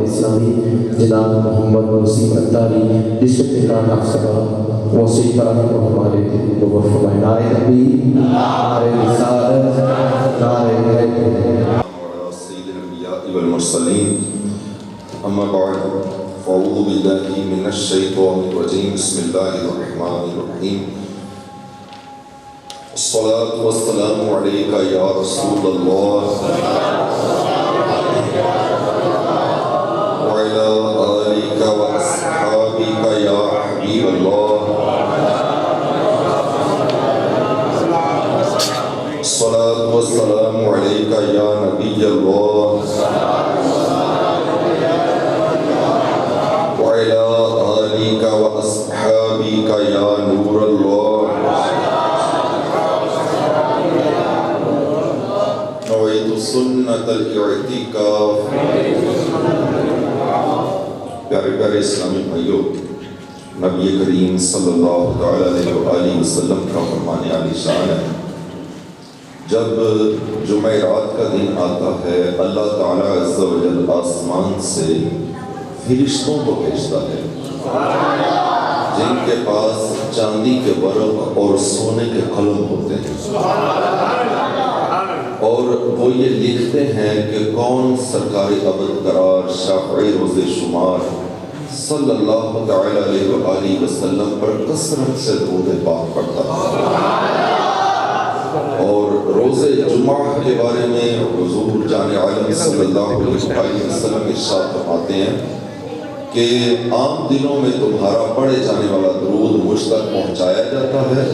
اسلامی جناب محمد وسیم اتاری district card افسر وہ صحیح طرح کو ہمارے دل کو فرمائے نعرہ تکبیر نعرہ رسالت نعرہ حیدر سید الانبیاء والمرسلین اما بعد فاعوذ باللہ من الشیطان الرجیم بسم اللہ الرحمن الرحیم الصلاة والسلام علیک یا رسول اللہ وعلى آلك وأصحابك يا حبيب الله الصلاة والسلام عليك يا نبي الله وعلى آلك وأصحابك يا نور الله نويت سنة الاعتكاف پیارے پیارے اسلامی بھائیوں، نبی کریم صلی اللہ علیہ وآلہ وسلم کا فرمان عالی شان ہے، جب جمعرات کا دن آتا ہے اللہ تعالیٰ عز و جل آسمان سے فرشتوں کو بھیجتا ہے جن کے پاس چاندی کے ورق اور سونے کے قلم ہوتے ہیں، اور وہ یہ لکھتے ہیں کہ کون سرکار ابد قرار شافعی روز شمار صلی اللہ تعالی علیہ وآلہ وسلم پر کثرت سے درود پاک پڑھتا ہے۔ اور روز جمعہ کے بارے میں حضور جان عالم صلی اللہ علیہ وسلم ارشاد فرماتے ہیں کہ عام دنوں میں تمہارا پڑھے جانے والا درود مجھ تک پہنچایا جاتا ہے،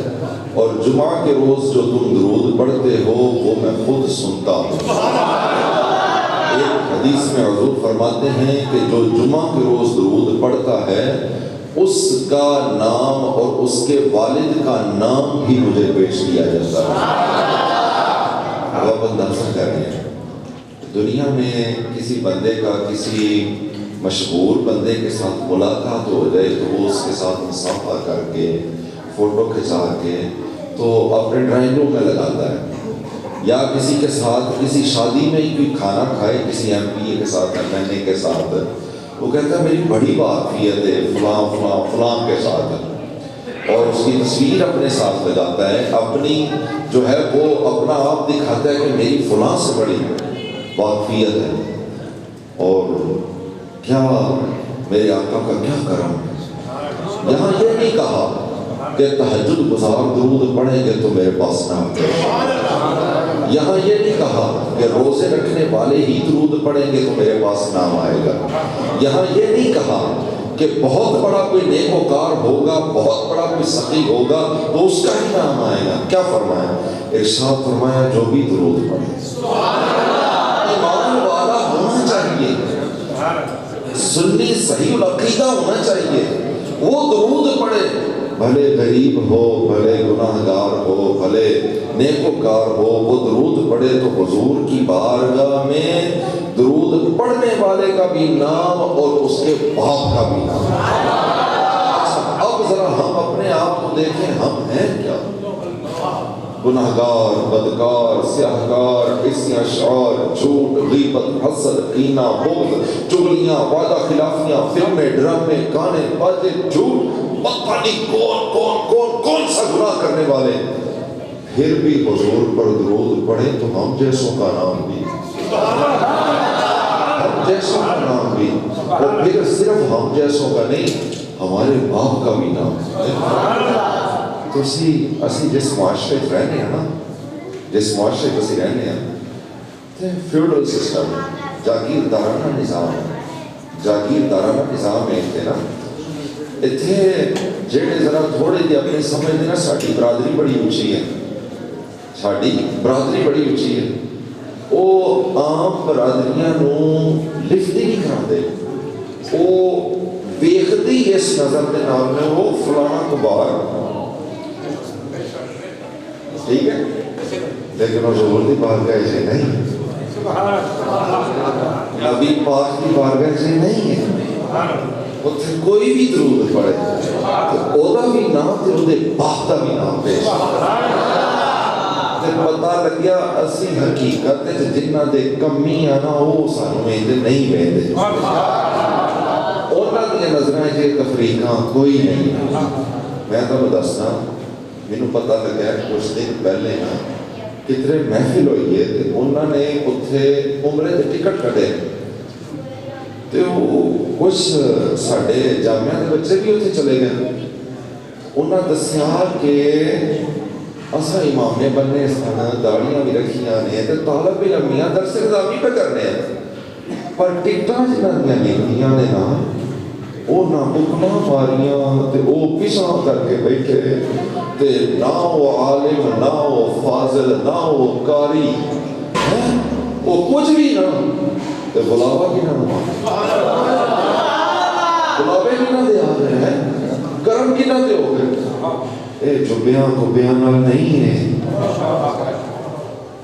اور جمعہ کے روز جو تم درود پڑھتے ہو وہ میں خود سنتا ہوں۔ ایک حدیث میں حضور فرماتے ہیں کہ جو جمعہ کے روز درود پڑھتا ہے اس کا نام اور اس کے والد کا نام بھی مجھے پیش کیا جاتا ہے۔ اب اندازہ کر رہے ہیں دنیا میں کسی بندے کا کسی مشہور بندے کے ساتھ ملاقات ہو جائے تو وہ اس کے ساتھ مصافحہ کر کے فوٹو کھچا کے تو اپنے ڈرائنگ روم میں لگاتا ہے، یا کسی کے ساتھ کسی شادی میں ہی کوئی کھانا کھائے کسی ایم پی اے کے ساتھ ایم این اے کے ساتھ، وہ کہتا ہے میری بڑی واقفیت ہے فلاں فلاں فلاں کے ساتھ، اور اس کی تصویر اپنے ساتھ لگاتا ہے، اپنی جو ہے وہ اپنا آپ دکھاتا ہے کہ میری فلاں سے بڑی واقفیت ہے۔ اور کیا میرے آقا کا کیا کرم ہے، یہاں یہ نہیں کہا کہ تہجد گزار درود پڑھیں گے تو میرے پاس نام پیش، یہاں یہ نہیں کہا کہ روزے رکھنے والے ہی درود پڑھیں گے تو میرے پاس نام آئے گا، یہاں یہ نہیں کہا کہ بہت بڑا کوئی نیکوکار ہوگا، بہت بڑا کوئی سخی ہوگا تو اس کا ہی نام آئے گا۔ کیا فرمایا؟ ارشاد فرمایا جو بھی درود پڑھے ایمان والا ہونا چاہیے، سنی صحیح العقیدہ ہونا چاہیے، وہ درود پڑھے، بھلے غریب ہو بھلے گناہ گار ہو بھلے نیکوکار ہو، وہ درود پڑھے تو حضور کی بارگاہ میں درود پڑھنے والے کا بھی نام اور اس کے باپ کا بھی نام۔ اب ذرا ہم اپنے آپ کو دیکھیں، ہم ہیں کیا؟ گناہگار، بدکار، سیاہکار، اسی اشعار، جھوٹ، غیبت، حسد، کینہ، بغض، چغلیاں، وعدہ خلافیاں، فلمیں، ڈرامے، گانے، باتیں، جھوٹ، پتہ نہیں کون سا گناہ کرنے والے، پھر بھی حضور پر درود پڑھیں تو ہم جیسوں کا نام بھی، ہم جیسوں کا نام بھی، اور پھر صرف ہم جیسوں کا نہیں ہمارے باپ کا بھی نام۔ تو اسی جس معاشرے رہنے ہیں نا، جس معاشرے اسی رہنے ہیں فیوڈل سسٹم، جاگیردارانہ نظام ہے نا، اتنے جڑے ذرا تھوڑے جی اپنے سمجھتے نا ساری برادری بڑی اچھی ہے، ساری برادری بڑی اچھی ہے، وہ عام برادریاں نو لفٹ ہی نہیں کراتے، وہ ویکھدی اس نظر کے نام میں وہ فلانا کو باہر، ٹھیک ہے، لیکن حضور کی بارگاہ سے نہیں، نبی پاک کی بارگاہ سے نہیں ہے، کوئی بھی درود پڑھے تو اودا بھی نام تے اودے باپ دا بھی نام پیش، پتا لگیا اسی حقیقت جنہ دے کمیاں نا وہ سانوں نہیں ویندے انہاں دی نظراں وچ تفریقاں کوئی نہیں. میں تو دسنا مینوں پتا لگا کچھ دن پہلے نا کتنے محفل ہوئی ہے تے انہاں نے اتھے عمرے دے ٹکٹ کٹے تے کچھ ساڈے جامعہ دے بچے بھی اتھے چلے گئے. انہاں دسیا کہ اساں امام نے بننے سن داڑیاں بھی رکھیاں نے تے طالب علمیاں درس نظامی پہ کرنے ہیں پر ٹکٹاں جنہاں دیاں لکھیاں نے نا وہ نہ بکنا ماریاں تے وہ پیچھا کر کے بیٹھے تے نہ وہ عالم نہ وہ فاضل نہ وہ قاری وہ کچھ بھی نہ تے بلاوا بھی نہ بلاوے بھی نہ دے آ رہے ہیں کرم کی نہ دے ہو گئے. اے جبیاں کو بیانال نہیں ہے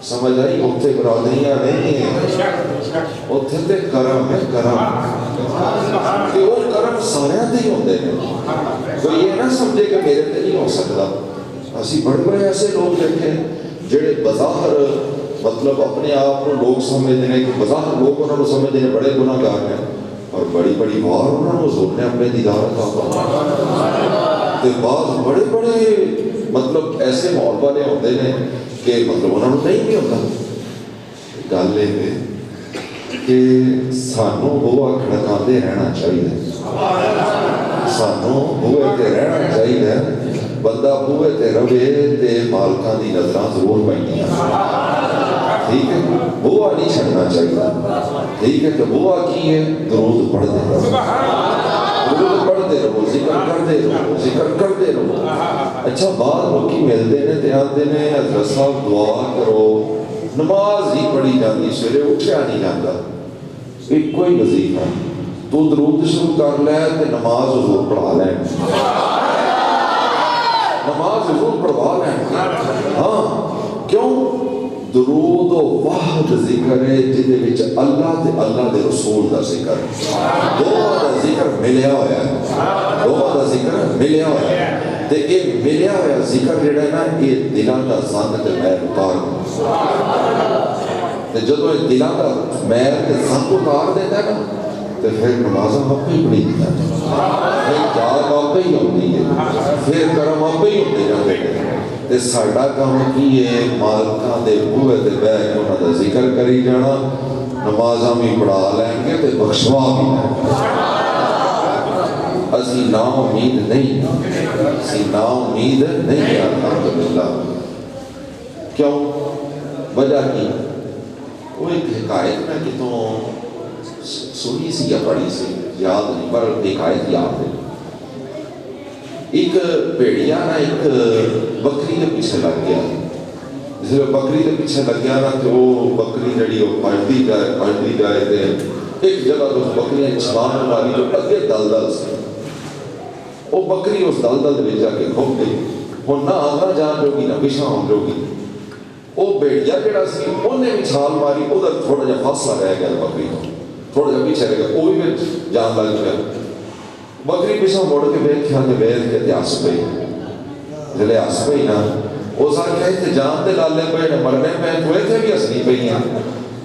سمجھ آئی اتھے برادریاں نہیں ہیں اتھے تے کرم ہے کرم کہ وہ کرم سارے تے ہوندے ہیں. تو یہ نہ سمجھے کہ میرے تے نہیں ہو سکتا. اسی بڑے بڑے ایسے لوگ دیکھے جڑے بظاہر مطلب اپنے آپ کو لوگ سمجھتے ہیں کہ بظاہر لوگ انہوں نے سمجھتے ہیں بڑے گناہ گار ہیں اور بڑی بڑی بار انہوں نے حضور نے اپنے دیدار کا تے بعض بڑے بڑے مطلب ایسے ماحول والے ہوتے ہیں کہ مطلب انہوں نے نہیں بھی ہوتا. گل یہ کہ سانوں بوا کھڑکاندے رہنا چاہیے سانوں بوئے تے رہنا چاہیے. بندہ بوئے تے روے تے مالکاں دی نظراں ضرور پائیاں ٹھیک ہے. بوا نہیں چھڑنا چاہیے ٹھیک ہے. تو بوا کی ہے درود پڑھتے درود پڑھتے رہو ذکر کرتے رہو. اچھا بعض لوگ ملتے ہیں تے آتے ہیں حضرت صاحب دعا کرو نماز ہی پڑھی جاتی سویرے اٹھیا نہیں جاتا ایک کوئی وظیفہ تو درود شروع کر لے تے نماز حضور پڑھا لیں نماز حضور پڑھوا لیں. ہاں کیوں درود و وحد ذکر ہے جدے وچ اللہ تے اللہ دے رسول دا ذکر دونوں دا ذکر ملیا ہویا ہے دونوں دا ذکر ملیا ہویا ہے تے اے ملیا ہویا ذکر جڑا ہے نا یہ دلاں دا زنگ تے میل اتار تے جدوں یہ دلاں دا میل تے زنگ اتار دیتا ہے نا تے پھر نمازاں آپ ہی پڑھی دیتا ہے پھر جاب آپ ہی ہوتی ہے پھر کرم آپ ہی ہوتے جاتے ہیں. تے ساڈا کام کی ہے مالکاں دے بوئے تے بیٹھ کے انہاں دا ذکر کری جانا نمازاں بھی پڑھا لیں گے تے بخشوا بھی لیں گے. اسی نا امید نہیں اسی نا امید نہیں الحمدللہ. کیوں وجہ کی وہ ایک حکایت میں کتوں سنی سی یا پڑھی سی یاد نہیں پر حکایت یاد ہے. ایک بھیڑیا نا ایک بکری کے پیچھے لگ گیا جس میں بکری کے پیچھے لگ گیا نا تو وہ بکری جڑی وہ پڑھتی جائے تے ایک جگہ تو بکریاں چھلانگ ماری جو اگے دلدل سے وہ بکری اس دلدل میں جا کے کھپ گئی. وہ نہ آگے جان جوگی نہ پیچھے آن جوگی. وہ بھیڑیا جڑا سی انہیں بھی چھال ماری ادھر تھوڑا جا فاصلہ رہ گیا بکری کو تھوڑا جا پیچھے رہ گیا وہ بھی جان لگ گیا. بکری پیچھے مڑ کے بیٹھیا تے بیٹھ کے ہس پئی جلے ہس پئی نا اس آخیا تے جان تے لالے پے نے مرنے پے تو ایتھے بھی ہسنی پئیاں.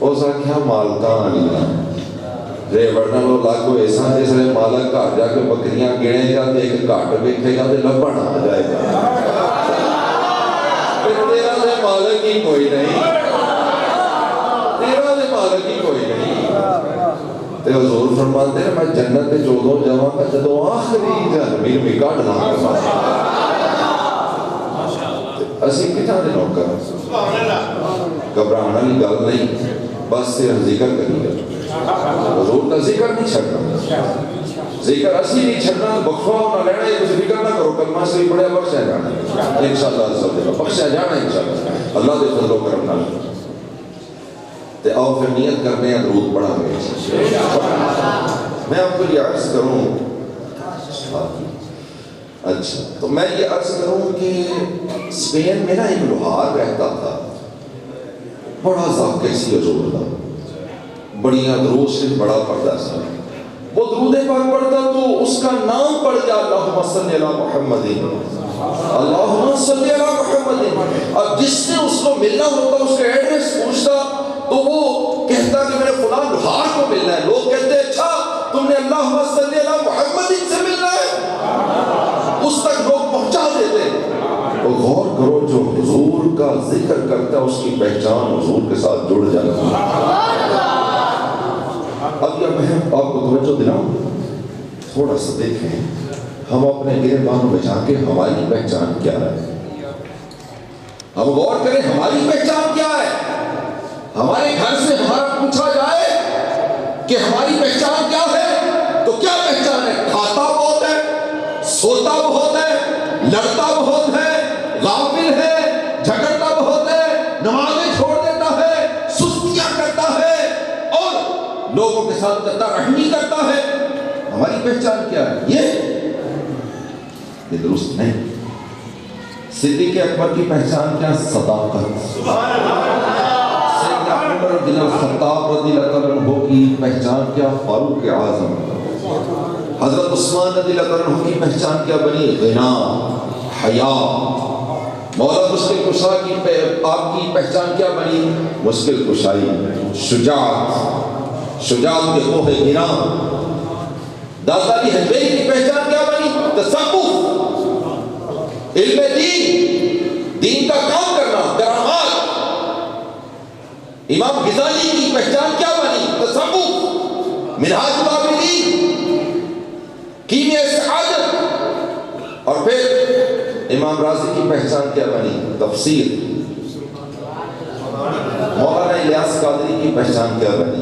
اس آخیا مالکاں والیاں ریوڑ نالوں لگ ہوئے سن جس لے مالک گھر جا کے بکریاں گنے گا تے ایک گھٹ ویکھے گا تے لبھن آ جائے گا تیرا تے مالک ہی کوئی نہیں تیرا تے مالک ہی کوئی نہیں. تے حضور فرماتے ہیں میں جنت تے جدوں جاواں گا جدوں آخری جہنمی بھی کڈ لاں گا. اسی کتھاں دے نوکر گھبرانے والی گل نہیں بس صرف ذکر کری گا. حضور کا ذکر نہیں چھڑنا ذکر اسی نہیں چھڑنا بخوا نہ لینا. یہ کچھ فکر نہ کرو کلمہ سے پڑھیا بخشیا جانا انشاءاللہ بخشیا جانا انشاءاللہ اللہ دے فضل و کرم نال. تے آؤ پھر نیت کرنے ہیں درود پڑھا گئے. میں آپ کو یہ عرض کروں اچھا تو میں یہ عرض کروں کہ اسپین میں نا ایک لوہار رہتا تھا بڑا ذاکر سی حضور کا بڑیاں درود سے بڑا پڑھتا سا. وہ درود پاک پڑھتا تو اس کا نام پڑھ گیا اللہم صلی علی محمد اللہم صلی علی محمد. اب جس نے اس کو ملنا ہوتا اس کا ایڈریس پوچھتا تو وہ کہتا کہ میں نے فلاں لوہار کو ملنا ہے. لوگ کہتے اچھا تم نے اللہم صلی علی محمد سے ملنا ہے, اس تک لوگ پہنچا دیتے. تو غور کرو جو حضور کا ذکر کرتا ہے اس کی پہچان حضور کے ساتھ جڑ جاتی ہے. اب یہ میں آپ کو توجہ دلاؤں, تھوڑا سا دیکھیں ہم اپنے گربانوں میں جا کے ہماری پہچان کیا ہے. ہم غور کریں ہماری پہچان کیا ہے. ہمارے گھر سے ہمارا پوچھا جائے کہ ہماری پہچان کیا ہے تو کیا پہچان ہے؟ کھاتا بہت ہے, سوتا بہت ہے, لڑتا بہت ہے, غافل ہے, جھگڑتا بہت ہے, نمازیں چھوڑ دیتا ہے, سستیاں کرتا ہے اور لوگوں کے ساتھ رحمی کرتا ہے. ہماری پہچان کیا ہے؟ یہ درست نہیں. صدیق اکبر کی پہچان کیا؟ صداقت. سیدنا عمر بن الخطاب رضی اللہ عنہ کی پہچان کیا؟ فاروق اعظم. حضرت عثمان رضی اللہ عنہ کی پہچان کیا بنی؟ غنا, حیا. مولا مشکل کشا کی آپ کی پہچان کیا بنی؟ مشکل کشائی, شجاعت, شجاعت کے کوہ گرا. دادا علی حجویری کی پہچان کیا بنی؟ تصوف, علم دین, دین کا کام کرنا, کرامات. امام غزالی کی پہچان کیا بنی؟ تصوف, منہاج العابدین, کیمیہ سعادت. اور پھر امام رازی کی پہچان کیا بنی؟ تفسیر. مولانا الیاس قادری کی پہچان کیا بنی؟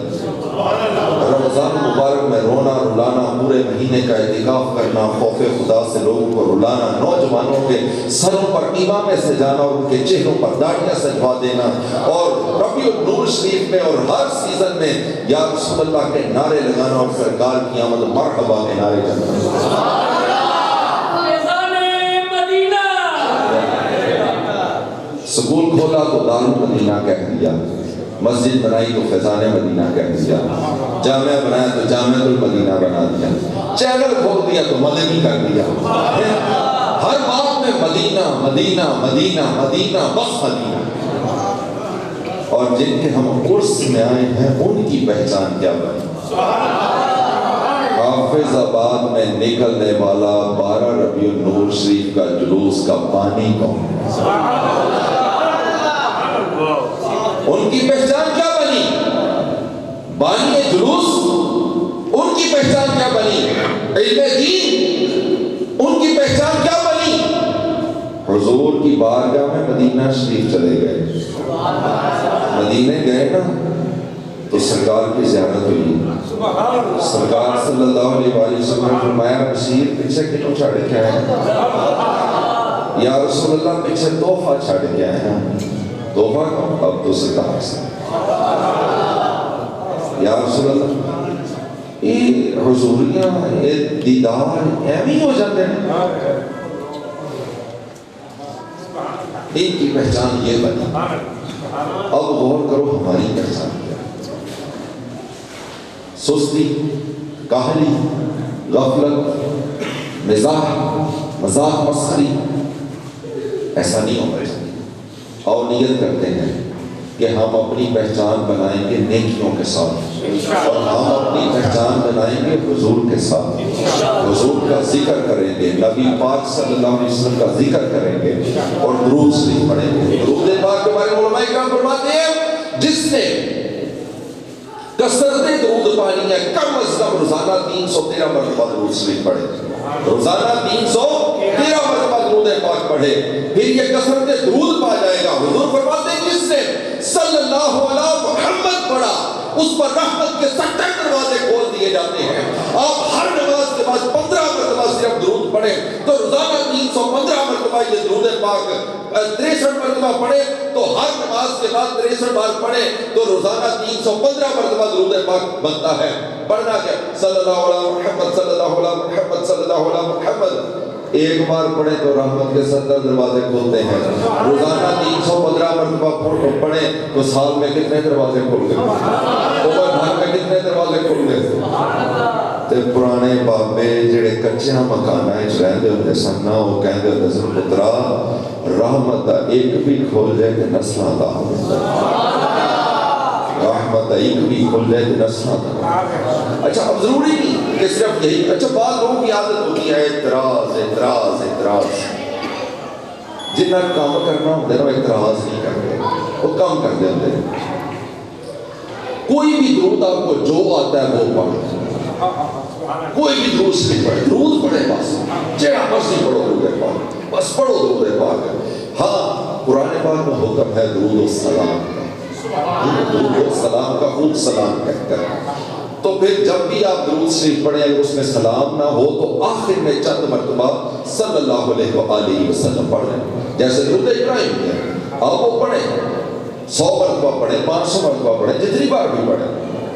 رمضان مبارک میں رونا رلانا, پورے مہینے کا اعتکاف کرنا, خوف خدا سے لوگوں کو رلانا, نوجوانوں کے سروں پر امامے سے جانا اور ان کے چہروں پر داڑیاں سجوا دینا, اور ربیع النور شریف میں اور ہر سیزن میں یا رسول اللہ کے نعرے لگانا اور سرکار کی آمد مرحبا کے نعرے جانا. سکول کھولا تو دارالمدینہ کہہ دیا, مسجد بنائی تو فیضان مدینہ کہہ دیا, جامعہ بنایا تو جامعہ المدینہ بنا دیا, چینل کھول دیا تو مدنی کر دیا. ہر بات میں مدینہ مدینہ مدینہ مدینہ, بس مدینہ. اور جن کے ہم عرس میں آئے ہیں ان کی پہچان کیا بنی؟ حافظ آباد میں نکلنے والا 12 ربیع النور شریف کا جلوس کا بانی کون؟ ان کی پہچان کیا بنی؟ بانی جلوس. ان کی پہچان کیا بنی؟ علم دین. ان کی پہچان کیا بنی؟ حضور کی بارگاہ میں مدینہ شریف چلے گئے. مدینے گئے نا تو سرکار کی زیارت ہوئی. سرکار صلی اللہ علیہ وسلم نے فرمایا بشیر پیچھے کتوں چھاڑ کے آئے ہیں؟ یا رسول اللہ پیچھے تحفہ چھاڑ کے آئے ہیں. تحفہ کون؟ اب تو سرکار سے. یا رسول اللہ یہ حضوریاں, یہ دیدار ایویں ہو جاتے ہیں. ان کی پہچان یہ بنی. اب غور کرو ہماری پہچان کیا؟ سستی, کاہلی, غفلت, مزاح مسخری. ایسا نہیں ہونا چاہیے. اور نیت کرتے ہیں کہ ہم اپنی پہچان بنائیں گے نیکیوں کے ساتھ, اور ہم اپنی پہچان بنائیں گے حضور کے ساتھ. حضور کا ذکر کریں گے, نبی پاک صلی اللہ علیہ وسلم کا ذکر کریں گے اور درود شریف پڑھیں گے. درود پاک کے بارے میں علماء کرام فرماتے ہیں جس نے کثرت درود پانی ہے, کم از کم روزانہ 313 مرتبہ درود شریف پڑھے, روزانہ 313 مرتبہ درود پاک پڑھے, پھر یہ کثرت درود پا جائے گا. حضور فرماتے ہیں جس نے صلی اللہ علیہ محمد پڑھا اس پر رحمت کے 70 دروازے کھول دیے جاتے ہیں. آپ ہر نماز کے بعد 15 مرتبہ صرف درود پڑھیں تو روزانہ 315 مرتبہ یہ درود پاک 63 مرتبہ پڑھے تو ہر نماز کے بعد 63 بار پڑھے تو روزانہ 315 مرتبہ درود پاک بنتا ہے. پڑھنا کیا؟ صلی اللہ علیہ محمد, صلی اللہ علیہ محمد, صلی اللہ علیہ محمد. ایک بار پڑھے تو رحمت کے 70 دروازے کھولتے ہیں. روزانہ 315 مرتبہ پڑھے تو سال میں کتنے دروازے کھول گئے؟ عمر بھر میں کتنے دروازے کھول گئے؟ تے پرانے بابے جڑے کچیاں مکاناں وچ رہندے ہوندے سن نا وہ کہندے ہوندے سن پترا رحمت دا ایک بھی کھول جائے تے نسلاں دا رحمت دا ایک بھی کھول جائے تے نسلاں دا اچھا اب ضروری نہیں کہ صرف یہی اچھا بعض لوگوں کی عادت ہوتی ہے اعتراض اعتراض اعتراض جنہ کام کرنا ہوتا ہے وہ اعتراض نہیں کرتے وہ کام کرتے ہوتے ہیں کوئی بھی درود آپ کو جو آتا ہے وہ پڑھ کوئی بھی درود نہیں پڑھے درود پڑھے بس جہاں مرضی پڑھو درود پاک بس پڑھو درود پاک ہاں قرآن پاک میں حکم ہے درود و سلام کا درود و سلام کا خوب سلام کہہ کر تو پھر جب بھی آپ درود شریف پڑھیں اگر اس میں سلام نہ ہو تو آخر میں چند مرتبہ صلی اللہ علیہ وآلہ وسلم پڑھ لیں جیسے درود ابراہیم ہے آپ وہ پڑھیں 100 مرتبہ پڑھیں 500 مرتبہ پڑھیں جتنی بار بھی پڑھیں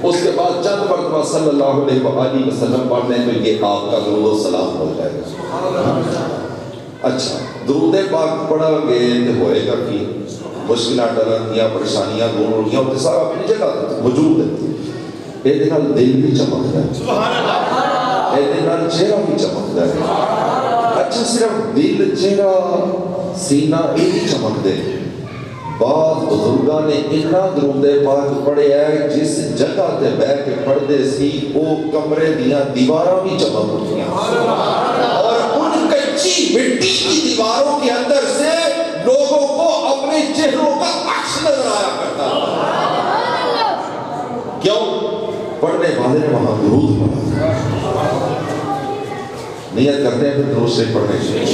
اس کے بعد چند مرتبہ صلی اللہ علیہ وآلہ وسلم پڑھ لیں تو یہ آپ کا درود و سلام ہو جائے گا اچھا درود پاک پڑھا گے تو ہوئے گا کہ مشکلات ڈرنیاں پریشانیاں دور ہوگیاں وہ سارا اپنی جگہ موجود ہے یہ دل بھی چمکتا ہے یہ چہرہ بھی چمکتا ہے اچھا صرف دل چہرہ سینہ یہ بھی چمکتے بعض بزرگاں نے اتنا درود پاک پڑھے ہے جس جگہ تے بیٹھ کے پڑھتے سی وہ کمرے دیاں دیواراں بھی چمک اٹھیاں اور ان کچی مٹی کی دیواروں کے اندر سے لوگوں کو اپنے چہروں کا عکس نظر آیا کرتا کیوں پڑھنے والے نے وہاں درود پڑھا نیت کرتے ہیں پھر درود سے پڑھنے سے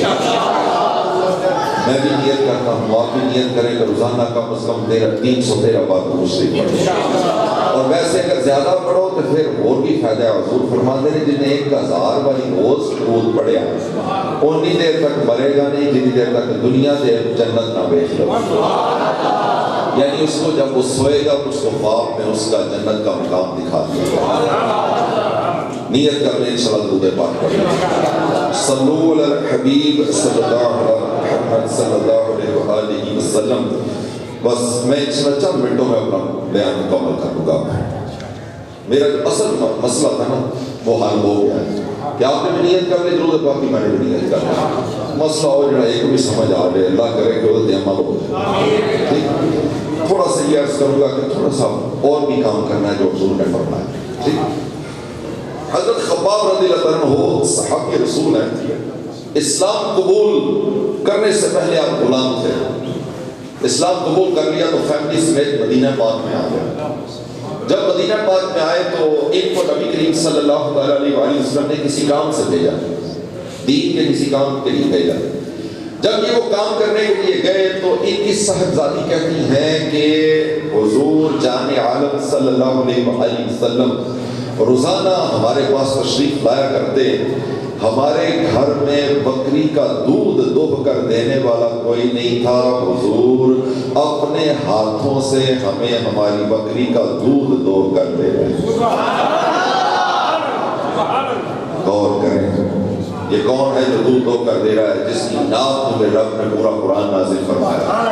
میں بھی نیت کرتا ہوں آپ بھی نیت کریں کہ روزانہ کم از کم 313 بار درود شریف پڑھیں اور ویسے اگر زیادہ پڑھو تو پھر اور بھی فائدہ ہے حضور فرماتے ہیں جنہیں 1000 والی روز درود پڑھیا اتنی دیر تک مرے گا نہیں جتنی دیر تک دنیا سے جنت نہ بیچ لو یعنی اس کو جب وہ سوئے گا اس کو خواب میں اس کا جنت کا مقام دکھا دیا نیت کرنے انشاءاللہ درود پاک پڑھیں صلو علی الحبیب صلی اللہ علیہ وآلہ وسلم بس میں انشاءاللہ چند منٹوں میں اپنا بیان مکمل کروں گا میرا جو اصل مسئلہ تھا نا وہ حل ہو گیا ہے کہ آپ نے بھی نیت کر لی درود پاک کی میں نے بھی نیت کر لی مسئلہ ہو جڑا ایک بھی سمجھ آ رہے اللہ کرے کہ وہ عمل ہو جائے تھوڑا سا یہ عرض کروں گا کہ تھوڑا سا اور بھی کام کرنا ہے جو حضور نے فرمایا ٹھیک حضرت خباب رضی اللہ عنہ صحابی رسول ہیں اسلام قبول کرنے سے پہلے آپ غلام تھے اسلام قبول کر لیا تو فیملی سمیت مدینہ پاک میں آ گئے جب مدینہ پاک میں آئے تو ایک کو نبی کریم صلی اللہ علیہ وسلم نے کسی کام سے بھیجا دین کے کسی کام کے لیے بھیجا جب یہ وہ کام کرنے کے لیے گئے تو ان کی صاحبزادی کہتی ہیں کہ حضور جان عالم صلی اللہ علیہ وسلم روزانہ ہمارے پاس تشریف لایا کرتے ہمارے گھر میں بکری کا دودھ دوہ کر دینے والا کوئی نہیں تھا حضور اپنے ہاتھوں سے ہمیں ہماری بکری کا دودھ دوہ کر دے رہے غور کریں یہ کون ہے جو دودھ دوہ کر دے رہا ہے جس کی ناک میں رب نے پورا قرآن نازل فرمایا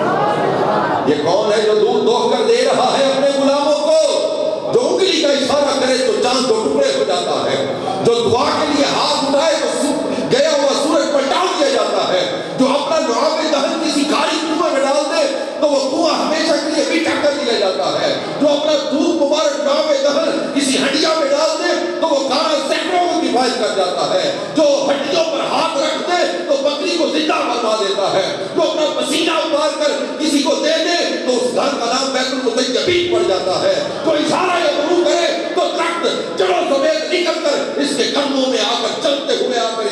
یہ کون ہے جو دودھ دوہ کر دے رہا ہے اپنے غلاموں کو جو انگلی کا اشارہ کرے تو چاند دو ٹکڑے ہو جاتا ہے جو دعا کے لیے ہاتھ اٹھائے تو گیا ہوا سورج پر ڈال دیا جاتا ہے جو اپنا لعاب دہن کسی کاری کنویں میں ڈال دے تو وہ کنواں ہمیشہ کے لیے میٹھا کر دیا جاتا ہے جو اپنا دودھ مبارک لعاب دہن کسی ہڈیا میں ڈال دے تو وہ کھانا سینکڑوں کو کفایت کر جاتا ہے جو ہڈیوں پر ہاتھ رکھ دے تو بکری کو زندہ فرما دیتا ہے جو اپنا پسینہ اتار کر کسی کو دے دے تو اس گھر کا نام بیت المطیبین پڑ جاتا ہے جو اشارہ یا غرور کرے تو درخت جڑوں سمیت نکل کر اس کے قدموں میں آ کر چلتے ہوئے آ کر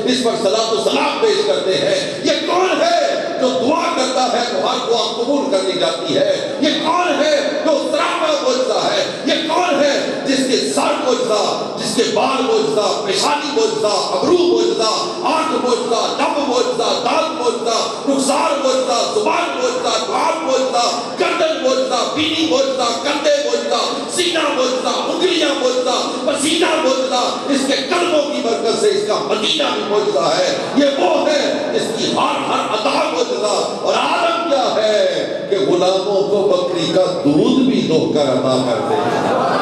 اس پر صلاۃ و سلام پیش کرتے ہیں یہ کون ہے جو دعا کرتا ہے تو ہر دعا قبول کر لی جاتی ہے یہ کون ہے جو سراپا معجزہ ہے یہ کون ہے جس کے سر معجزہ جس کے بال معجزہ پیشانی معجزہ ابرو معجزہ آنکھ معجزہ لب معجزہ دانت معجزہ رخسار معجزہ زبان معجزہ دعا معجزہ گردن معجزہ بینی معجزہ کندھے معجزہ سینہ معجزہ انگلیاں معجزہ پسینہ معجزہ اس کے قلبوں کی برکت سے اس کا مدینہ بھی معجزہ ہے یہ وہ ہے جس کی ہر عطا معجزہ اور عالم کیا ہے کہ غلاموں کو بکری کا دودھ بھی دو کر عطا کرتے ہیں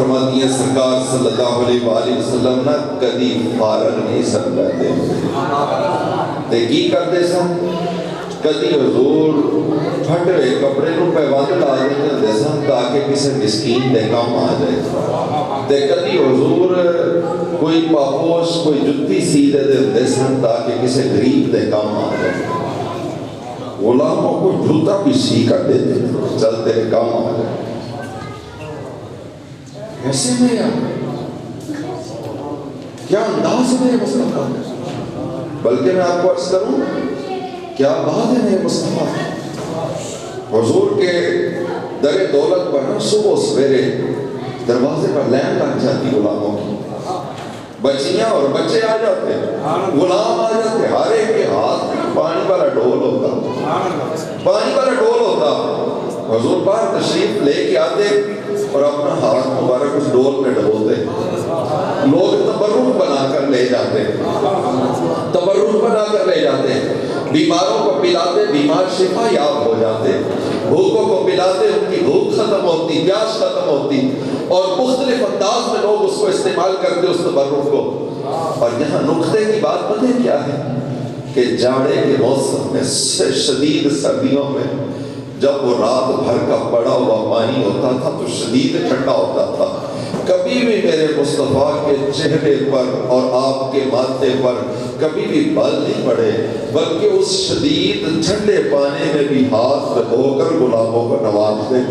فرماتی ہیں سرکار صلی اللہ علیہ وآلہ وسلم نہ کدی فارغ نہیں سن رہتے تے کی کرتے سن کدی حضور پھٹے ہوئے کپڑے نو پیوند لا دیندے ہوندے سن تاکہ کسی مسکین دے کام آ جائے تے کدی حضور کوئی پاپوش کوئی جتی سی دے ہوندے سن تاکہ کسی غریب دے کام آ جائے غلاموں کو جوتا بھی سی کر دیتے چلتے کام آ جائے ایسے میں کیا انداز ہے مصطفیٰ بلکہ میں آپ کو عرض کروں کیا بات ہے مصطفیٰ حضور کے در دولت پر صبح سویرے دروازے پر لائن لگ جاتی غلاموں کی بچیاں اور بچے آ جاتے غلام آ جاتے ہر ایک کے ہاتھ پانی والا ڈول ہوتا حضور پاک تشریف لے کے آتے اور اپنا ہاتھ مبارک اس ڈول میں ڈبوتے لوگ تبرک بنا کر لے جاتے بیماروں کو پلاتے بیمار شفا یاب ہو جاتے بھوکوں کو پلاتے ان کی بھوک ختم ہوتی پیاس ختم ہوتی اور مختلف انداز میں لوگ اس کو استعمال کرتے اس تبرک کو اور یہاں نقطے کی بات پتہ کیا ہے کہ جاڑے کے موسم میں شدید سردیوں میں جب وہ رات بھر کا پڑا ہوا پانی ہوتا تھا تو شدید ٹھنڈا ہوتا تھا کبھی بھی میرے مصطفیٰ کے چہرے پر اور آپ کے ماتھے پر کبھی بھی بل نہیں پڑے بلکہ اس شدید ٹھنڈے پانی میں بھی ہاتھ دھو کر غلاموں کو نوازتے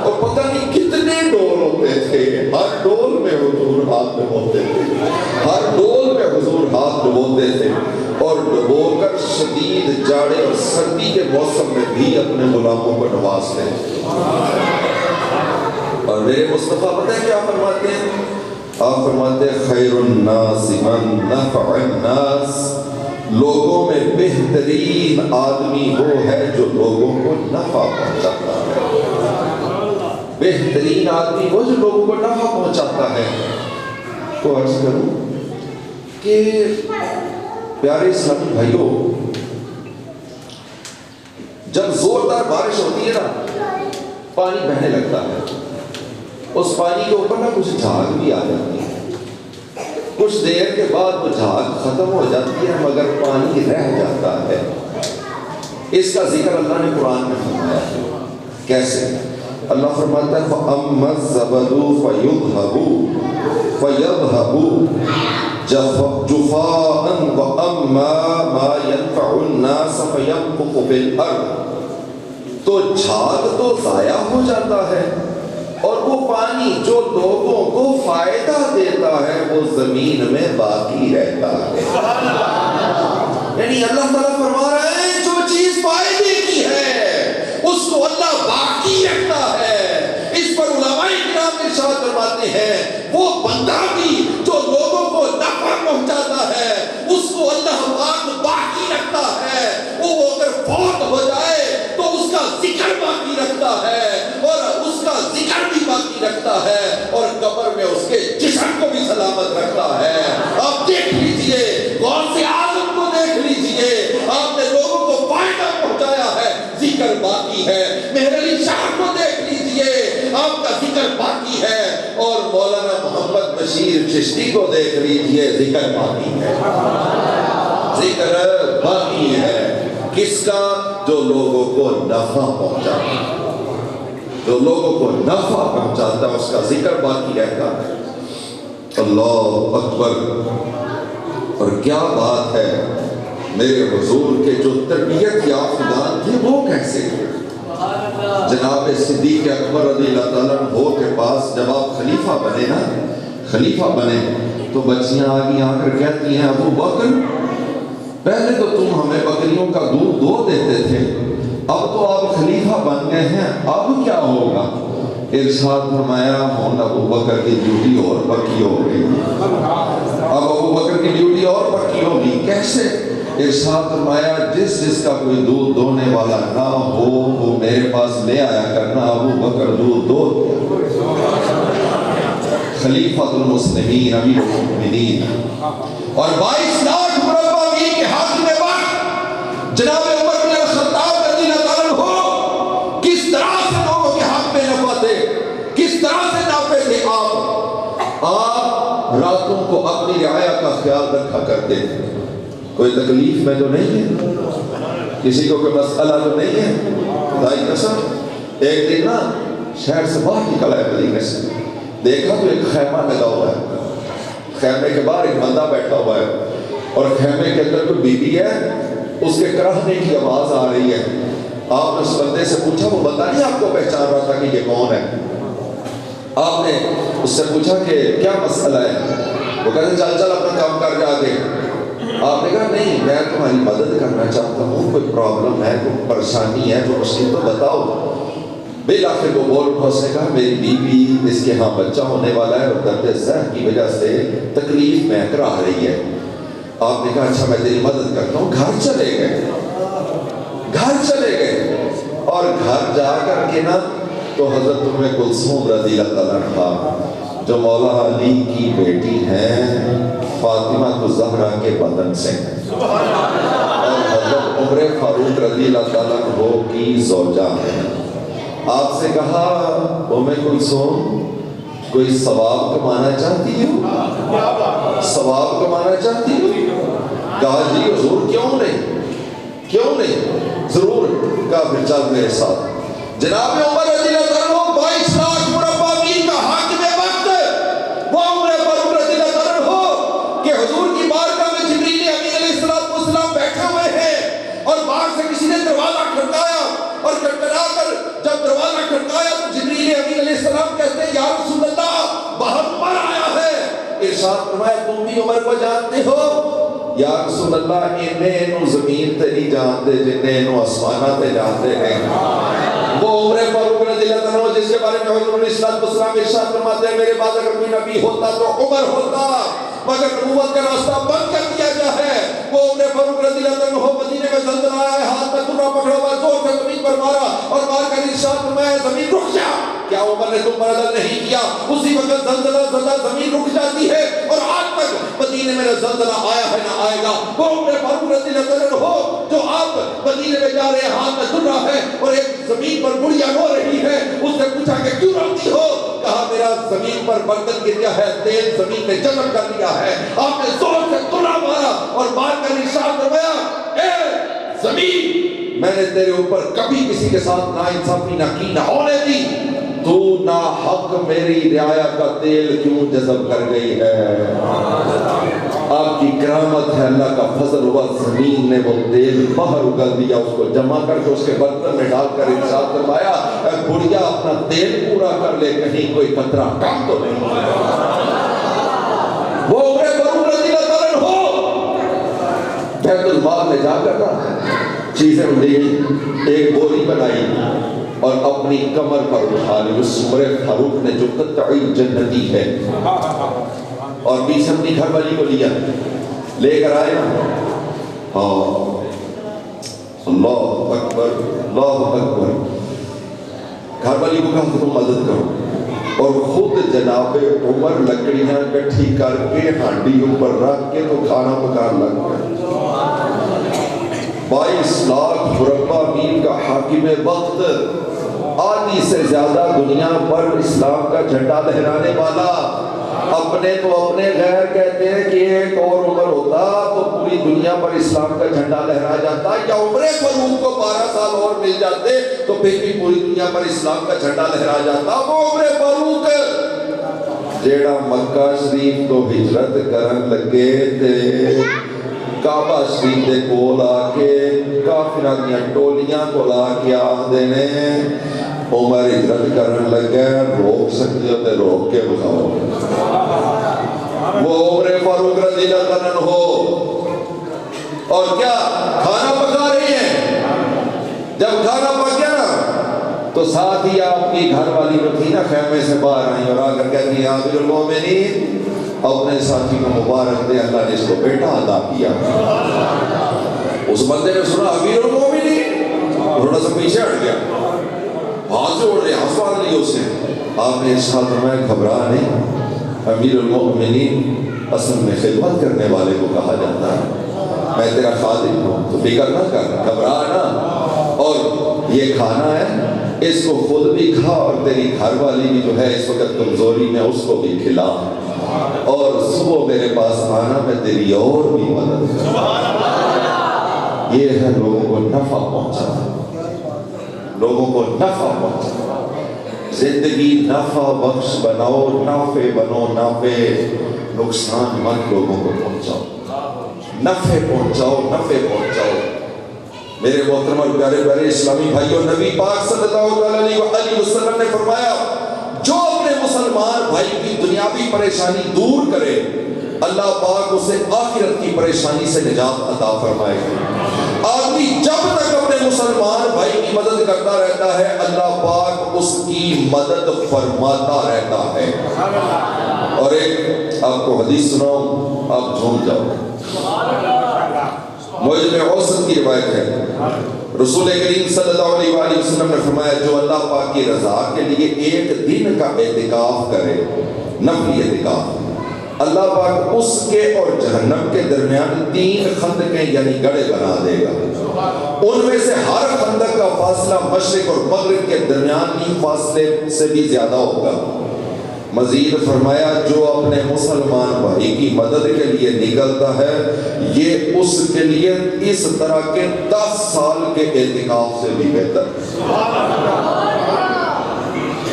اور پتہ نہیں کتنے ڈول ہوتے تھے ہر ڈول میں حضور ہاتھ ڈبوتے تھے ہر ڈول میں حضور ہاتھ ڈبوتے تھے اور ڈبو کر شدید جاڑے اور سردی کے موسم میں بھی اپنے غلاموں کو نوازتے تھے اور میرے مصطفیٰ پتہ ہے کیا فرماتے ہیں آپ فرماتے ہیں خیر الناس من نفع الناس لوگوں میں بہترین آدمی وہ ہے جو لوگوں کو نفع پہنچاتا ہے بہترین آدمی وہ جو لوگوں کو نفع پہنچاتا ہے تو عرض کروں کہ پیارے اسلامی بھائیوں جب زوردار بارش ہوتی ہے نا پانی بہنے لگتا ہے اس پانی کے اوپر نا کچھ جھاگ بھی آ جاتی ہے کچھ دیر کے بعد وہ جھاگ ختم ہو جاتی ہے مگر پانی رہ جاتا ہے اس کا ذکر اللہ نے قرآن میں فرمایا ہے کیسے اللہ فرماتا ہے فَأَمَّا الزَّبَدُ فَيَذْهَبُ جُفَاءً وَأَمَّا مَا يَنْفَعُ النَّاسَ فَيَمْكُثُ فِي الْأَرْضِ تو جھاگ تو ضائع ہو جاتا ہے اور وہ پانی جو لوگوں کو فائدہ دیتا ہے وہ زمین میں باقی رہتا ہے یعنی اللہ تعالیٰ فرما رہے ہیں جو چیز فائدے کی ہے اس کو اللہ باقی رکھتا ہے اس پر علماء کرام ارشاد فرماتے ہیں وہ بندہ بھی جو لوگوں کو نفع پہنچاتا ہے اس کو اللہ پاک باقی رکھتا ہے وہ اگر فوت ہو جائے تو اس کا ذکر باقی رکھتا ہے اور اس کا ذکر بھی باقی رکھتا ہے اور قبر میں اس کے جسم کو بھی سلامت رکھتا ہے آپ دیکھ لیجئے غوث سے اعظم کو دیکھ لیجئے آپ نے لوگوں کو فائدہ پہنچایا ہے ذکر باقی ہے مہر علی شاہ کو دیکھ لیجئے آپ کا ذکر باقی ہے اور مولانا محمد بشیر چشتی کو دیکھ لیجئے ذکر باقی ہے ذکر باقی ہے کس کا جو لوگوں کو نفع پہنچاتا ہے جو لوگوں کو نفع پہنچاتا ہے اس کا ذکر باقی رہتا ہے اللہ اکبر اور کیا بات ہے میرے حضور کے جو تربیت یافتگان تھے وہ کیسے تھے جناب صدیق اکبر رضی اللہ تعالیٰ عنہ کے پاس جب آپ خلیفہ بنے نا خلیفہ بنے تو بچیاں آگے آ کر کہتی ہیں ابو بکر پہلے تو تم ہمیں بکریوں کا دودھ دو دیتے تھے اب تو آپ خلیفہ بن گئے ہیں اب کیا ہوگا ارشاد فرمایا ہوں ابو بکر کی ڈیوٹی اور پکی ہو گئی اب ابو بکر کی ڈیوٹی اور پکی ہوگی کیسے ارشاد فرمایا جس کا کوئی دودھ دونے والا نہ ہو وہ میرے پاس لے آیا کرنا ابو بکر دودھ دو خلیفۃ المسلمین امیر المؤمنین اور 22 لاکھ مربع میل کے حاکم وقت جناب عمر بن الخطاب رضی اللہ عنہ کس طرح سے لوگوں کے حق میں نفع تھے کس طرح خیال رکھا کرتے تھے. کوئی تکلیف میں تو نہیں ہے, کسی کو کوئی مسئلہ تو نہیں ہے. خدائی قسم ایک دن نا شہر سے باہر نکلا ہے مدینے سے, دیکھا تو ایک خیمہ لگا ہوا ہے, خیمے کے باہر ایک بندہ بیٹھا ہوا ہے اور خیمے کے اندر کوئی بی بی ہے, اس کے کراہنے کی آواز آ رہی ہے. آپ نے اس بندے سے پوچھا, وہ بندہ نہیں آپ کو پہچان رہا تھا کہ یہ کون ہے. آپ نے اس سے پوچھا کہ کیا مسئلہ ہے, وہ کہتے چل چل اپنا کام کر جا کے. آپ نے کہا نہیں میں تمہاری مدد کرنا چاہتا ہوں, کوئی پرابلم ہے, کوئی پریشانی ہے, کوئی مشکل تو بتاؤ. بالآخر وہ بول اٹھا, اس نے کہا میری بیوی اس کے ہاں بچہ ہونے والا ہے اور درد ذہن کی وجہ سے تکلیف میں کرا رہی ہے. آپ نے کہا اچھا میں تیری مدد کرتا ہوں. گھر چلے گئے, گھر چلے گئے اور گھر جا کر کے نا تو حضرت ام کلثوم رضی اللہ عنہا جو مولا علی کی بیٹی ہیں فاطمہ الزہرا کے بدن سے ہیں اور حضرت عمر فاروق رضی اللہ عنہ کی زوجہ ہیں. آپ سے کہا ام کلثوم کوئی ثواب کمانا چاہتی ہو, ثواب کمانا چاہتی ہو؟ کہا جی حضور کیوں نہیں, کیوں نہیں, ضرور. کہا پھر چل میرے ساتھ. جناب عمر رضی اللہ عنہ 22 لاکھ مربع میل کا حاکم وقت, وہ عمر فاروق رضی اللہ عنہ کہ حضور کی بارگاہ میں جبریل امین علیہ السلام بیٹھے ہوئے ہیں اور باہر سے کسی نے دروازہ کھٹکایا اور کھٹکھٹا کر جب دروازہ کھٹکایا تو جبریل امین علیہ السلام کہتے ہیں یا رسول اللہ باہر عمر آیا ہے. ارشاد فرمایا تم بھی عمر کو جانتے ہو؟ یا رسول اللہ انہیں نو زمین تے نہیں جانتے جنہیں نو آسمانہ تے جانتے ہیں. وہ عمر فاروق رضی اللہ عنہ جس کے بارے میں حضور علیہ السلام ارشاد فرماتے ہیں میرے بعد اگر کوئی نبی ہوتا تو عمر ہوتا, مگر نبوت کا راستہ بند کر دیا گیا ہے. وہ عمر فاروق رضی اللہ عنہ مدینے میں زلزلہ آیا ہے, ہاتھ میں ترا پکڑا ہوا, زور سے زمین پر مارا اور مار کر ارشاد فرمایا زمین رک جا. کیا عمر نے تم پر عدل نہیں کیا؟ اسی وقت زلزلہ زدہ زمین رک جاتی ہے اور آج تک مدینے میں نہ زلزلہ آیا ہے نہ آئے گا. وہ عمر فاروق رضی اللہ عنہ جو آپ مدینے میں جا رہے ہیں, ہاتھ میں ترا ہے اور ایک زمین پر گڑیا رو رہی ہے, اس سے پوچھا کہ کیوں روتی ہو؟ کہا میرا زمین پر برتن گر گیا ہے, تیل زمین نے جذب کر لیا ہے. آپ نے زور سے ترا مارا اور مار کر ارشاد فرمایا اے زمین میں نے تیرے اوپر کبھی کسی کے ساتھ ناانصافی نہ کی نہ ہونے دی, تو ناحق میری رعایا کا تیل کیوں جذب کر گئی ہے؟ آپ کی کرامت ہے, اللہ کا فضل ہوا, زمین نے وہ تیل باہر اگل دیا, اس کو جمع کر کے اس کے برتن میں ڈال کر ارشاد فرمایا اے بڑھیا اپنا تیل پورا کر لے, کہیں کوئی قطرہ کم تو نہیں. وہ عمر فاروق رضی اللہ عنہ بیت المال میں جا کر چیزیں لی, ایک بوری بنائی اور اپنی کمر پر اٹھا لی. اس عمر فاروق نے جو قطعی جنتی ہے اور بیچ اپنی گھر والی کو لیا, لے کر آئے. ہاں اللہ اکبر اللہ اکبر. گھر والی کو کہا کہ تم مدد کرو اور خود جناب عمر لکڑیاں کٹھی کر کے ہانڈی اوپر رکھ کے تو کھانا پکان لگ گئے. 22 لاکھ مربع میل کا حاکم وقت, آدھی سے زیادہ دنیا پر اسلام کا جھنڈا لہرانے والا, اپنے تو اپنے غیر کہتے ہیں کہ ایک اور عمر ہوتا تو پوری دنیا پر اسلام کا جھنڈا لہرا جاتا, یا عمر فاروق کو 12 سال اور مل جاتے تو پھر بھی پوری دنیا پر اسلام کا جھنڈا لہرا جاتا. وہ عمر فاروق جیڑا مکہ شریف تو ہجرت کرن لگے تے کعبہ شریف دے کول آ کے کافراں دیاں ٹولیاں کول آ کے آخدے نے عمر ہجرت کرن لگے, روک سکتے ہو تے روک کے بخاؤ. وہ عمر فاروق رضی اللہ عنہ اور کیا کھانا پکا رہی ہیں. جب کھانا پک گیا نا تو ساتھ ہی آپ کی گھر والی جو تھی نا خیمے سے باہر آئی اور آ کر کہتی ہیں امیر المومنین اپنے ساتھی کو مبارک دے, اللہ نے اس کو بیٹا عطا کیا. اس بندے نے سنا امیر المومنین, تھوڑا سا پیچھے ہٹ گیا, ہاتھ جوڑ رہے, ہاتھ باندھ لیے اسے. آپ نے ارشاد فرمایا گھبرا نہیں, امیر المومنین اصل میں خدمت کرنے والے کو کہا جاتا ہے, میں تیرا خادم ہوں تو فکر نہ کر, گھبرا نہ. اور یہ کھانا ہے اس کو خود بھی کھا اور تیری گھر والی بھی جو ہے اس وقت کمزوری میں اس کو بھی کھلا, اور صبح میرے پاس آنا, میں تیری اور بھی مدد کروں. یہ ہے لوگوں کو نفع پہنچانا، لوگوں کو نفع پہنچانا. زندگی نفع بخش بناؤ، نافع بنو، نافع، نقصان مت لوگوں کو پہنچاؤ، نفع پہنچاؤ، نفع پہنچاؤ. میرے محترم اور پیارے پیارے اسلامی بھائیوں، نبی پاک صلی اللہ علیہ وسلم نے فرمایا جو اپنے مسلمان بھائی کی دنیاوی پریشانی دور کرے اللہ پاک اسے آخرت کی پریشانی سے نجات عطا فرمائے گا. آدمی جب تک اپنے مسلمان بھائی کی مدد کرتا رہتا ہے اللہ پاک اس کی مدد فرماتا رہتا ہے. اور ایک آپ کو حدیث سناؤں، آپ جھوم جاؤ. معجم اوسط کی روایت ہے، رسول کریم صلی اللہ علیہ وآلہ وسلم نے فرمایا جو اللہ پاک کی رضا کے لیے ایک دن کا اعتکاف کرے، نفلی اعتکاف، اللہ پاک اس کے اور جہنم کے درمیان 3 خندقیں یعنی گڑھے بنا دے گا. ان میں سے ہر خندق کا فاصلہ مشرق اور مغرب کے درمیانی فاصلے سے بھی زیادہ ہوگا. مزید فرمایا جو اپنے مسلمان بھائی کی مدد کے لیے نکلتا ہے یہ اس کے لیے اس طرح کے 10 سال کے اعتکاف سے بھی بہتر.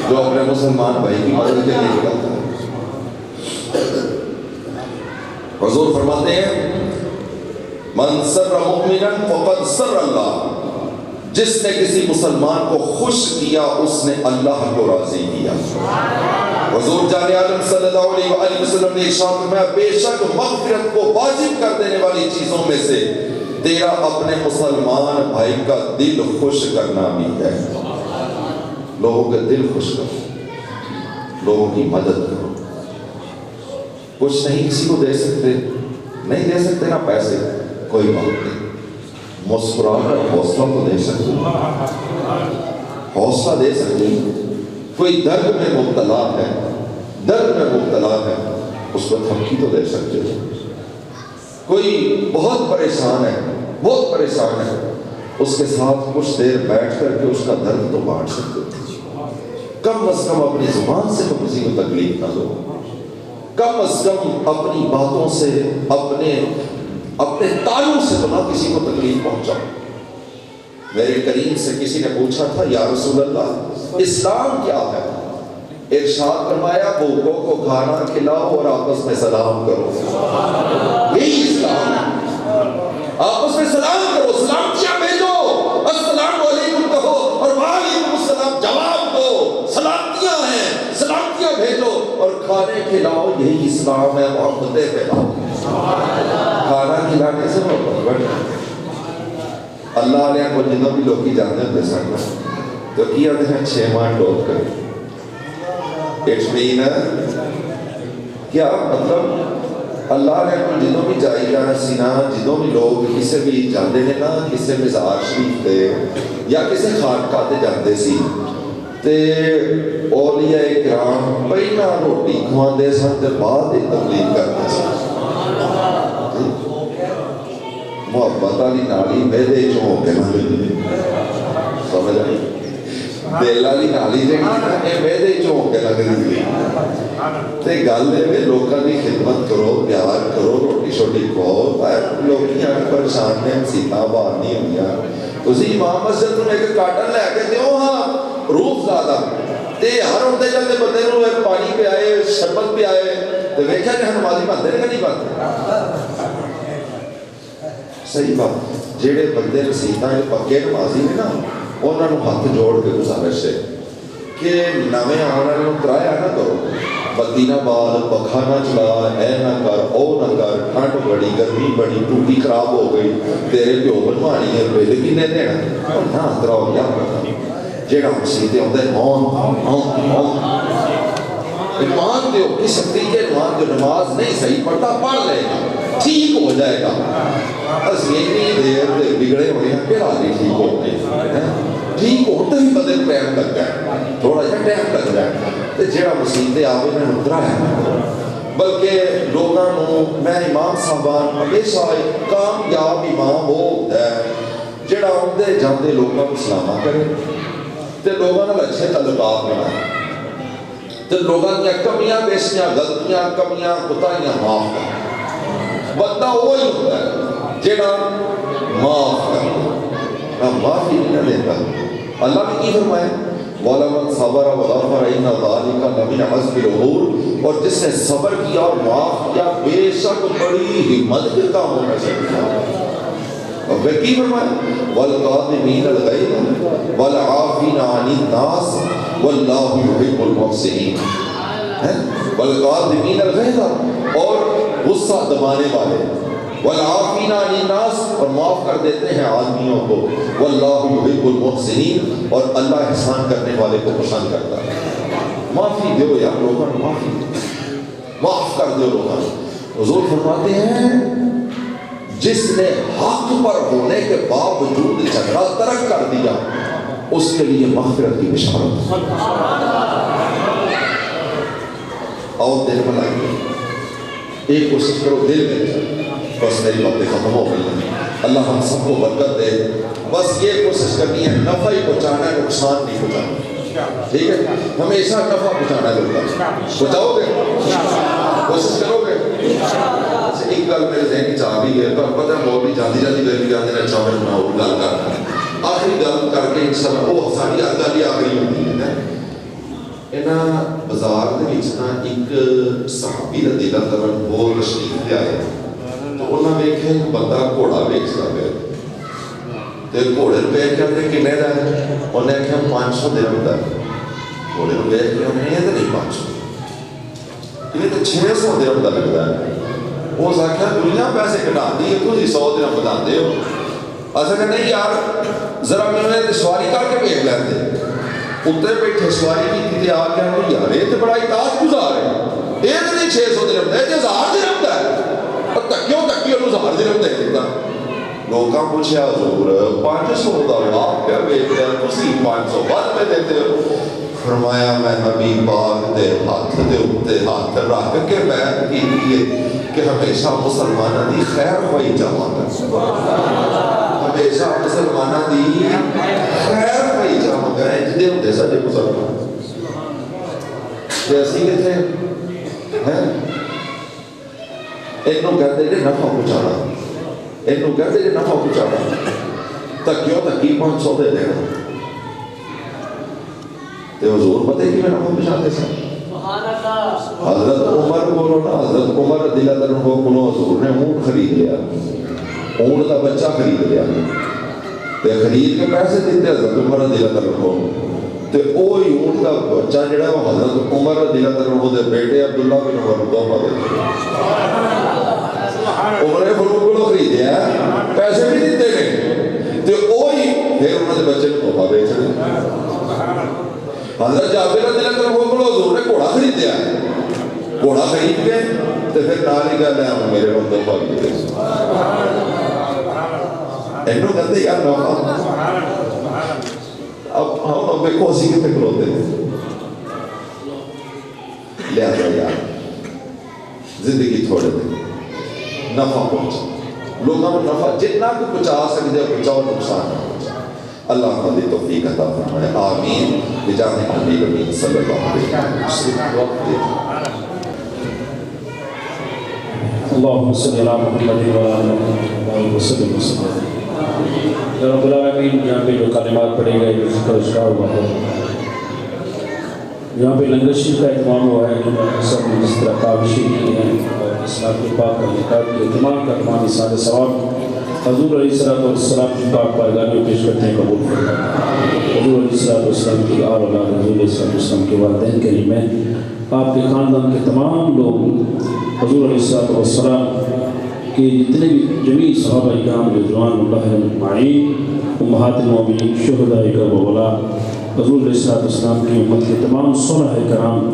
جو اپنے مسلمان بھائی کی مدد کے لیے نکلتا ہے. حضور فرماتے ہیں من سر مؤمنا فقد سر اللہ، جس نے کسی مسلمان کو خوش کیا اس نے اللہ کو راضی کیا. حضور جان عالم صلی اللہ علیہ وآلہ وسلم نے ارشاد فرمایا بے شک مغفرت کو واجب کر دینے والی چیزوں میں سے تیرا اپنے مسلمان بھائی کا دل خوش کرنا بھی ہے. لوگوں کا دل خوش کرو، لوگوں کی مدد کرو. کچھ نہیں کسی کو دے سکتے، نہیں دے سکتے نا پیسے، کوئی بات نہیں، مسکرا کر حوصلہ تو دے سکتے، حوصلہ دے سکتے. کوئی درد میں مبتلا ہے، درد میں مبتلا ہے، اس کو تھپکی تو دے سکتے ہو. کوئی بہت پریشان ہے، بہت پریشان ہے، اس کے ساتھ کچھ دیر بیٹھ کر کے اس کا درد تو بانٹ سکتے ہو. کم از کم اپنی زبان سے تو کسی کو تکلیف نہ دو، کم از کم اپنی باتوں سے، اپنے تالوں سے تو نہ کسی کو تکلیف پہنچاؤ. میرے کریم سے کسی نے پوچھا تھا یا رسول اللہ اسلام کیا ہے؟ ارشاد فرمایا بھوکوں کو کھانا کھلاؤ اور آپس میں سلام کرو. یہی اسلام ہے. آپس میں سلام کرو، سلامتیاں بھیجو، السلام علیکم کہو اور وعلیکم السلام جواب دو. سلامتیاں ہیں، سلامتیاں بھیجو اور کھانے کھلاؤ. یہی اسلام ہے. محبتیں پھیلاؤ. کھانا کھلانے سے محبت بڑھتی. اللہ نے کو جنہوں بھی لوگ کی جانتے ہیں سکتا تو کیا دیں 6 ماہ ٹوپ کر. اٹس مین کیا مطلب اللہ نے کو جنہوں بھی جائی جانا سینا جنہوں بھی لوگ کسے بھی جاندے ہیں نا کسے مزار شریف دے یا کسے خانقاہ تے جاندے سی تے اولیاء کرام پہلا روٹی کھوان دے سن تے بعد ایک تبلیغ کرتے سن. محبت والی نالی میدے چوں ہو کے نہ سمجھ آئی. دل والی نالی جہی اے میدے چوں ہو کے لگدی تے گل اے لوکاں دی خدمت کرو، پیار کرو، روٹی شوٹی کھاؤ. لوکیاں پریشان نے سیتاں باہر نہیں ہوئیاں. تسی امام مسجد نوں ایک کاٹن لے کے دیو ہاں روح زیادہ تے ہر ہوندے جاندے بندے نوں پانی پیا شربت پیا تے ویکھیا کہ نمازی بندے کہ نہیں بندے. صحیح بات. جہے بندے مسیتاں پکے نمازی نے نا انہوں نے ہاتھ جوڑ کے گزارش ہے کہ نویں آنے والوں کرایہ نہ کرو. بتی نہ بال، پکھا نہ چلا، اے نہ کر، او نہ کر، ٹھنڈ بڑی، گرمی بڑی، ٹوٹی خراب ہو گئی، تیرے پیو بنوانی ہے، بل کنے دینا نہ کراؤ. یا جہاں مسیتے آتے ایمان دیو، کس طریقے ایمان جو نماز نہیں صحیح پڑھتا پڑھ لے گا، ٹھیک ہو جائے گا. بس اتنی دیر بگڑے ہوئے ہیں پھر آدھی ٹھیک ہوتے ہیں. ٹھیک ہوتے ہی بدل ٹائم لگ جائے، تھوڑا سا ٹائم لگ جائے. تو جہاں مسیطے آپ نے اترایا بلکہ لوگوں میں امام صاحبان ہمیشہ کامیاب امام وہ ہوتا ہے جہاں آتے جاتے لوگوں کو سلامہ کرے تو لوگوں نے اچھے تعلقات بنائے تو لوگوں کی کمیاں بیشیاں غلطیاں کمیاں کوتاہیاں معاف کریں. بندہ وہی ہوتا ہے جیڑا معاف کرتا، معافی نہیں دیتا۔ اللہ نے کی فرمایا وَلَمَنْ صَبَرَ وَغَفَرَ إِنَّ ذَلِكَ لَمِنْ عَزْمِ الْأُمُورِ، اور جس نے صبر کیا اور معاف کیا بے شک بڑی ہمت کے کام ہونا چاہیے۔ اور پھر کی فرمایا وَالْقَاظِمِينَ الْغَيْظَ وَالْعَافِينَ عَنِ النَّاسِ وَاللَّهُ يُحِبُّ الْمُحْسِنِينَ۔ وَالْقَاظِمِينَ الْغَيْظَ، اور غصہ دبانے والے، وَالْعَافِينَ عَنِ النَّاسِ، اور معاف کر دیتے ہیں آدمیوں کو، وَاللَّهُ يُحِبُّ الْمُحْسِنِينَ، اور اللہ احسان کرنے والے کو پسند کرتا ہے۔ معافی دو یار لوگوں، معافی معاف کر دو لوگوں۔ حضور فرماتے ہیں جس نے حق پر ہونے کے باوجود جھگڑا ترک کر دیا اس کے لیے مغفرت کی بشارت۔ اور دل میں لائیے، ایک کوشش کرو دل میں، بس میری باتیں ختم ہو گئی، اللہ ہم سب کو برکت دے۔ بس یہ کوشش کرنی ہے نفع ہی پہنچانا ہے، نقصان نہیں پہنچانا، ٹھیک ہے؟ ہمیشہ نفع پہنچانا ہے، لوگوں پہنچاؤ گے، کوشش کرو گے۔ ایک گل میرے ذہن چاہ بھی ہے، پر پتہ ہے مولوی جاندی جاندی گل بھی آدھے چاہ میں نہ گل کرنا، آخری گل کر کے انشاءاللہ وہ ساری گل ہی آخری ہوتی ہے۔ انہاں بازار دے وچ نا ایک صحابی رضی اللہ عنہ وہ تشریف لے آئے، تو انہاں ویکھیا ایک بندہ گھوڑا ویچدا پیا، تے گھوڑے نوں ویکھ کے کہندے کنے دا ہے؟ انہیں آکھیا 500 درہم دا ہے۔ گھوڑے نوں ویکھ کے انہیں یہ تے نہیں 500، یہ تے 600 درہم دا لگدا ہے۔ وہ آخیا دنیا پیسے کٹاتی ہے، تھی 100 درہم بتاتے ہو۔ اصل کہ نہیں یار، ذرا میں سواری کر کے بھیج لیتے، اتنے بیٹھے سواری کی تھی، آ کے یار یہ تو بڑا اطاعت گزار ہے، یہ تو نہیں 600 درہم دا ہے، یہ 1000 درہم دا ہے، اور تکیوں تکیوں 1000 درہم دے دیتا۔ لوگاں پوچھا حضور 500 دا آپ کیا بیچتے ہیں، تسی 500 بعد میں دیتے ہو؟ فرمایا میں نبی پاک دے ہاتھ دے اتے ہاتھ رکھ کے بیعت کی لیے کہ ہمیشہ مسلمانہ دی خیر خواہی جمع کر، ہمیشہ مسلمانہ دی خیر خواہی جمع کر، جدے ہوتے ساڑھے مسلمان جیسی کہ تھے انہوں کہتے کہ نفع پچھانا، انہوں کہتے کہ نفع پچھانا، تکیوں تکی 500 دے دینا۔ تے حضور پتہ کہ میں نفع پچھاتے سا حضرت عمر کو نا، حضرت عمر رضی اللہ عنہ کو حضور نے اونٹ خرید لیا، اونٹ کا بچہ خرید لیا، تے خرید کے پیسے دیتے حضرت عمر رضی اللہ عنہ کو، تے وہی اونٹ کا بچہ جڑا وہ حضرت عمر رضی اللہ عنہ دے بیٹے عبداللہ بن عمر کو تحفہ دیتے، عمر فاروق کو خریدیا پیسے بھی دیتے گئے، تے وہی پھر انہوں نے بچے کو تحفہ بیچ رہے۔ حضرت جابر رضی اللہ عنہ کو حضور نے گھوڑا خرید دیا، گھوڑا خرید کے تو پھر نال ہی گل ہے میرے کو تحفہ بھی دے، اینو کہتے یار نفع۔ اب ہم دیکھو اسی کتے کھلوتے ہیں، لہذا یار زندگی تھوڑے دیں، نفع پہنچا، لوگوں کو نفع جتنا کو پہنچا سکتے ہیں پہنچاؤ، نقصان نہ پہنچا۔ اللہ ہماری توفیق عطا فرمائے، آمین، بجاہ نبی کریم صلی اللہ علیہ وسلم۔ اللہم صلی اللہ محمد وعلیہ وسلم۔ یا رب العالمین، یہاں پہ جو کلمات پڑھے گئے جو ذکر اشکار ہوا ہے، یہاں پہ لنگر شریف کا اہتمام ہوا ہے، سب نے جس طرح کاوشیں کی ہیں اور اسلام کے پاک کا نکات کے اہتمام کا تمام سارے ثواب حضور علیہ السلام کی پاک پائیداریوں پیش کرتے ہیں، قبول فرمائے۔ حضور علیہ السلام کی آل اولاد، حضور علیہ السلام کے والدین کریمین، آپ کے خاندان کے تمام لوگ، حضور علیہ السلام کے جتنے بھی جمیع صحابہ کرام رضوان اللہ اجمعین، امہات المومنین، شہداء کربلا، حضور علیہ السلام کی امت کے تمام صلحاء کرام،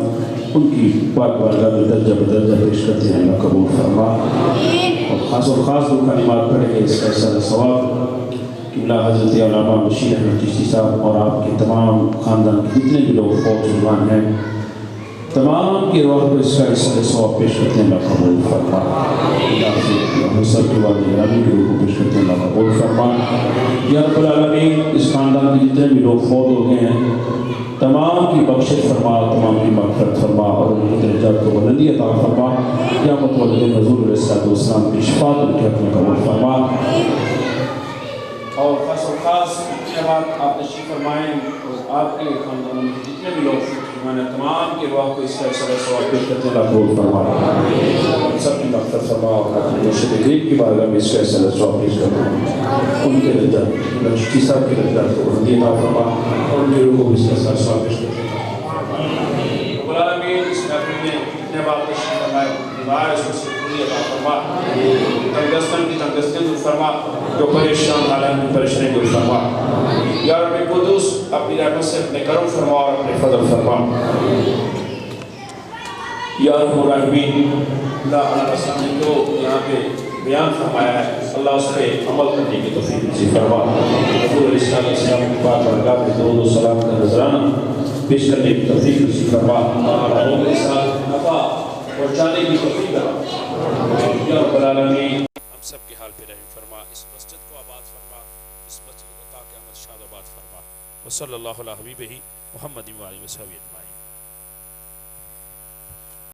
ان کی پاک بارگاہ میں درجہ بدرجہ پیش کرتے ہیں، اللہ قبول فرما۔ اور خاص دو کلمات پڑھے گئے اس کا سارا ثواب قبلہ حضرت علامہ بشیر احمد چشتی صاحب اور آپ کے تمام خاندان کے جتنے بھی لوگ فوت شدگان ہیں، تمام کی روح کو اس کا سارا ثواب پیش کرتے ہیں، اللہ قبول فرما۔ اللہ سے سب کے بعد گرامی کی روح کو پیش کرتے ہیں، اللہ قبول فرما۔ یا رب العالمین، اس خاندان کے جتنے بھی لوگ فوت ہو گئے ہیں تمام کی بخشش فرما، تمام کی مغفرت فرما اور ان کی درجات کو بلندی عطا فرما۔ قیامت والے دن حضور علیہ السلام کی شفاعت ان کے حق میں قبول فرما۔ اور خاص و خاص کے بعد آپ تشریف فرمائیں اور آپ کے خاندانوں میں جتنے بھی لوگ میں تمام کے واقع کو اس کا ثواب پیش کرتے ہیں قبول فرما۔ ہم سب کی مغفرت فرما اور اپنے مرشد کریم کی بارگاہ میں اس کا ثواب پیش کرتے ہیں۔ ان کے درجات لشتی صاحب کے درجات کو بلندی عطا فرما اور ان کے لوگوں کو اس کا ثواب پیش کرتے ہیں۔ رب العالمین اس محفل میں جتنے بات تشریف فرمائے دیوار اس کو سکونی عطا فرما، تنگستن کی تنگستیں دور فرما، جو پریشان حالات میں پریشانی دور فرما۔ یا رب قدوس اپنی رحمت سے اپنے کرم فرما اور اپنے فضل فرما۔ یا رب الراحمین، اللہ علیہ وسلم نے جو یہاں پہ بیان فرمایا ہے اللہ اس پہ عمل کرنے کی توفیق نصیب فرما۔ حضور علیہ السلام کی پاک برکات میں درود و سلام کا نذرانہ پیش کرنے کی توفیق نصیب فرما اور لوگوں کے ساتھ نفع پہنچانے کی توفیق فرما۔ یا رب العالمین، ہم سب کے حال پہ رحم فرما، اس مسجد کو آباد فرما، اس مسجد کو عطا قیامت شاد آباد فرما۔ وصلی اللہ علیہ حبیبہ محمد و آلہ وصحبہ اجمعین۔